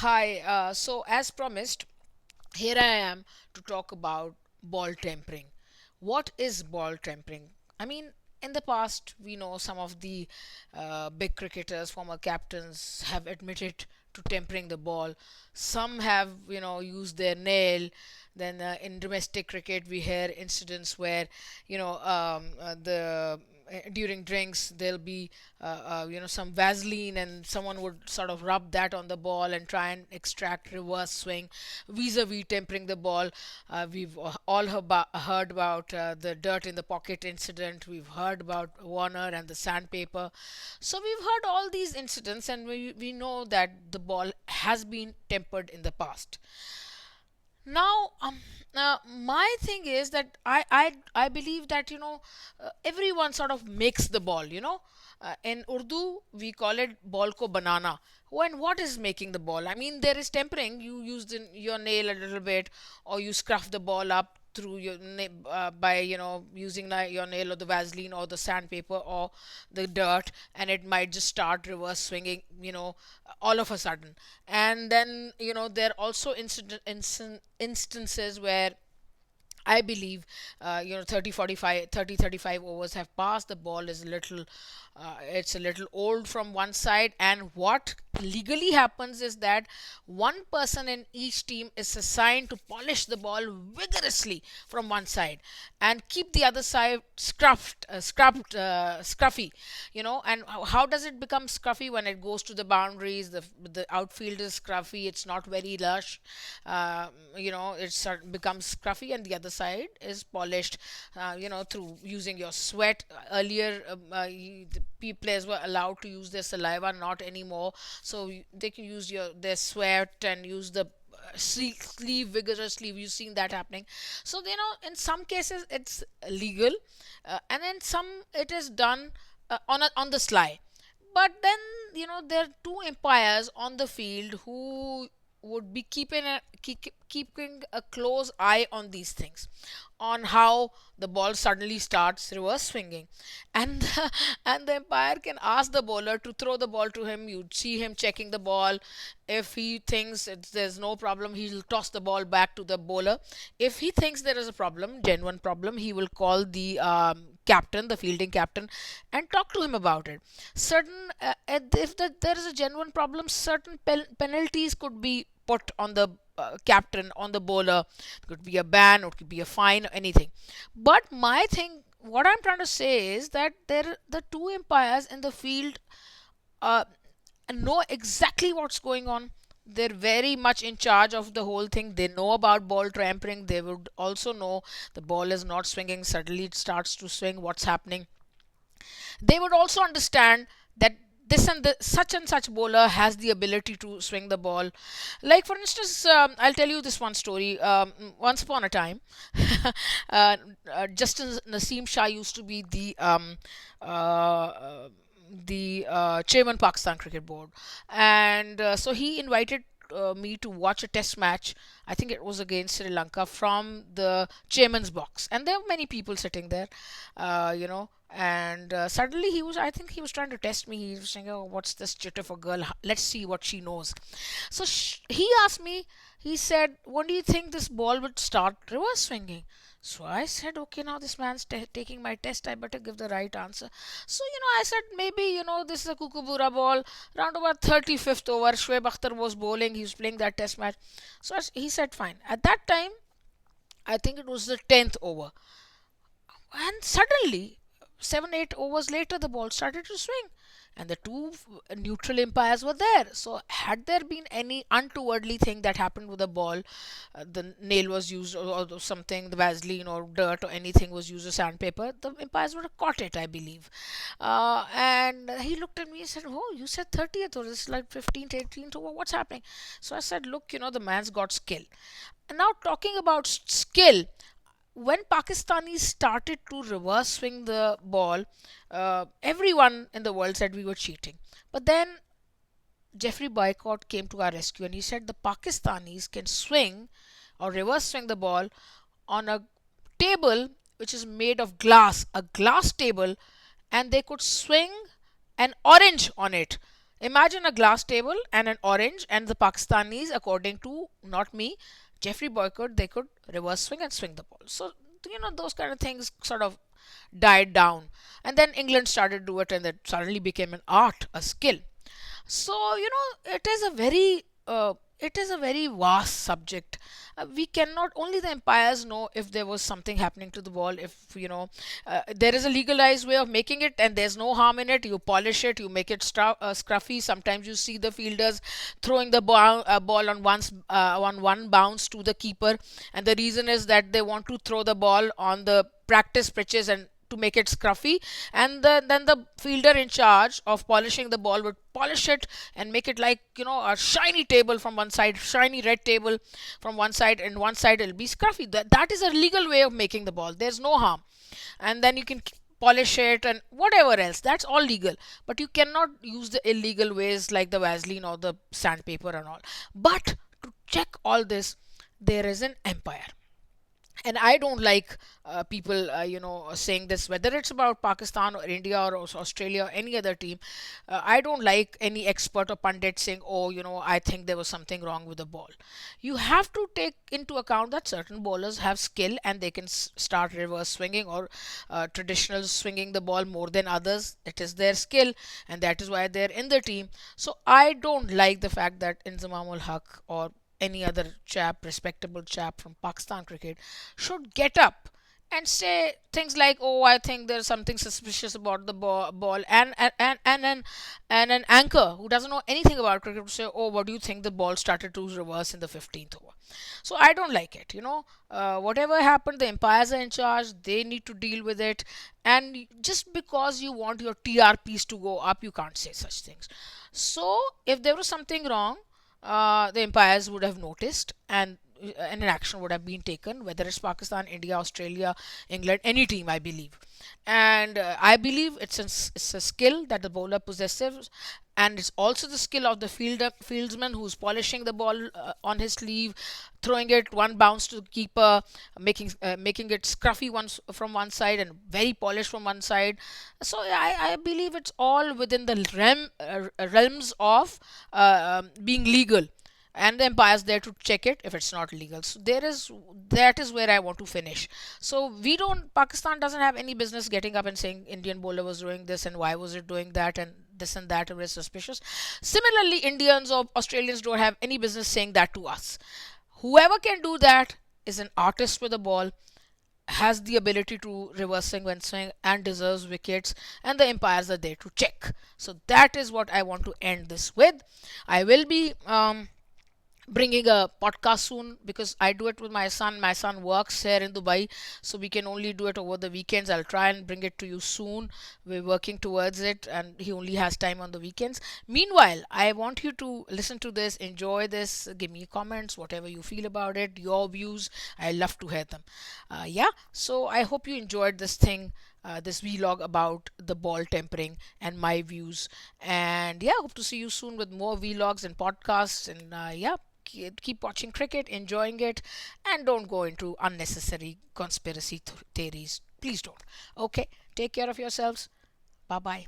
Hi, so as promised, here I am to talk about ball tampering. What is ball tampering? I mean, in the past, we know some of the big cricketers, former captains, have admitted to tempering the ball. Some have, used their nail. Then in domestic cricket, we hear incidents where, the during drinks there'll be some Vaseline, and someone would sort of rub that on the ball and try and extract reverse swing vis-a-vis tempering the ball. We've all heard about the dirt in the pocket incident. We've heard about Warner and the sandpaper. So we've heard all these incidents, and we know that the ball has been tempered in the past. Now, my thing is that I believe that everyone sort of makes the ball. In Urdu we call it ball ko banana. When what is making the ball? I mean, there is tempering. You use your nail a little bit, or you scruff the ball up through by using your nail or the Vaseline or the sandpaper or the dirt, and it might just start reverse swinging, all of a sudden. And then there are also instances where I believe 30 45, 30 35 overs have passed. The ball is a little it's a little old from one side, and what legally happens is that one person in each team is assigned to polish the ball vigorously from one side and keep the other side scruffy. And how does it become scruffy? When it goes to the boundaries, the outfield is scruffy, it's not very lush. It becomes scruffy, and the other side is polished, through using your sweat. Earlier, the players were allowed to use their saliva, not anymore. So they can use their sweat and use the sleeve vigorously. We've seen that happening. So in some cases it's legal, and in some it is done on the sly. But then there are two umpires on the field who would be keeping a close eye on these things, on how the ball suddenly starts reverse swinging, and and the umpire can ask the bowler to throw the ball to him. You'd see him checking the ball. If he thinks there's no problem, he'll toss the ball back to the bowler. If he thinks there is a problem, genuine problem, he will call the captain, the fielding captain, and talk to him about it. If there is a genuine problem, certain penalties could be put on the captain, on the bowler. It could be a ban, or it could be a fine, or anything. But my thing, what I'm trying to say is that the two umpires in the field uh, know exactly what's going on. They're very much in charge of the whole thing. They know about ball tampering. They would also know the ball is not swinging, suddenly it starts to swing, what's happening. They would also understand that this such and such bowler has the ability to swing the ball. Like, for instance, I'll tell you this one story. Once upon a time, Justin Naseem Shah used to be the chairman Pakistan Cricket Board, and so he invited me to watch a test match. I think it was against Sri Lanka, from the chairman's box, and there were many people sitting there, and suddenly I think he was trying to test me. He was saying, "Oh, what's this chit of a girl? Let's see what she knows." So he asked me. He said, "When do you think this ball would start reverse swinging?" So I said, "Okay, now this man's taking my test. I better give the right answer." So, I said, maybe, this is a Kookaburra ball. Round about 35th over, Shoaib Akhtar was bowling. He was playing that test match. So he said, fine. At that time, I think it was the 10th over. And suddenly, 7 8 overs later, the ball started to swing, and the two neutral umpires were there. So had there been any untowardly thing that happened with the ball, the nail was used, or something, the Vaseline or dirt or anything was used, or sandpaper, the umpires would have caught it, I believe. And he looked at me and said, "Oh, you said 30th, or this is like 15th 18th, or what's happening?" So I said, "Look, the man's got skill." And now, talking about skill, when Pakistanis started to reverse swing the ball, everyone in the world said we were cheating. But then Jeffrey Boycott came to our rescue, and he said the Pakistanis can swing or reverse swing the ball on a table which is made of glass, a glass table, and they could swing an orange on it. Imagine a glass table and an orange, and the Pakistanis, according to not me, Jeffrey Boycott, they could reverse swing and swing the ball. So, those kind of things sort of died down. And then England started to do it, and it suddenly became an art, a skill. So, it is a very vast subject. We cannot, only the empires know if there was something happening to the ball. If there is a legalized way of making it, and there's no harm in it. You polish it, you make it scruffy. Sometimes you see the fielders throwing the ball on one bounce to the keeper, and the reason is that they want to throw the ball on the practice pitches and to make it scruffy, and then the fielder in charge of polishing the ball would polish it and make it like a shiny table from one side, shiny red table from one side, and one side it'll be scruffy. That is a legal way of making the ball. There's no harm. And then you can polish it and whatever else, that's all legal. But you cannot use the illegal ways like the Vaseline or the sandpaper and all. But to check all this, there is an empire. And I don't like people saying this, whether it's about Pakistan or India or Australia or any other team. I don't like any expert or pundit saying, oh, I think there was something wrong with the ball. You have to take into account that certain bowlers have skill and they can start reverse swinging or traditional swinging the ball more than others. It is their skill, and that is why they're in the team. So I don't like the fact that Inzamam ul Haq or any other chap, respectable chap from Pakistan cricket, should get up and say things like, "Oh, I think there's something suspicious about the ball," and an anchor who doesn't know anything about cricket would say, "Oh, what do you think the ball started to reverse in the 15th over?" So I don't like it. Whatever happened, the umpires are in charge. They need to deal with it, and just because you want your TRPs to go up, you can't say such things. So if there was something wrong, the empires would have noticed, and an action would have been taken, whether it's Pakistan, India, Australia, England, any team, I believe. And I believe it's a skill that the bowler possesses, and it's also the skill of the fieldsman who's polishing the ball on his sleeve, throwing it one bounce to the keeper, making it scruffy once from one side and very polished from one side. So I believe it's all within the realms of being legal, and the empire's there to check it if it's not legal. So that is where I want to finish. So we don't Pakistan doesn't have any business getting up and saying Indian bowler was doing this and why was it doing that and this and that and we're suspicious. Similarly, Indians or Australians don't have any business saying that to us. Whoever can do that is an artist with a ball, has the ability to reversing when swing and deserves wickets, and the empires are there to check. So that is what I want to end this with. I will be bringing a podcast soon because I do it with my son. My son works here in Dubai, so we can only do it over the weekends. I'll try and bring it to you soon. We're working towards it, and he only has time on the weekends. Meanwhile, I want you to listen to this, enjoy this, give me comments, whatever you feel about it, your views. I love to hear them. Yeah, so I hope you enjoyed this thing. This vlog about the ball tempering and my views, and yeah, hope to see you soon with more vlogs and podcasts, and yeah, keep watching cricket, enjoying it, and don't go into unnecessary conspiracy theories. Please don't. Okay, take care of yourselves. Bye bye.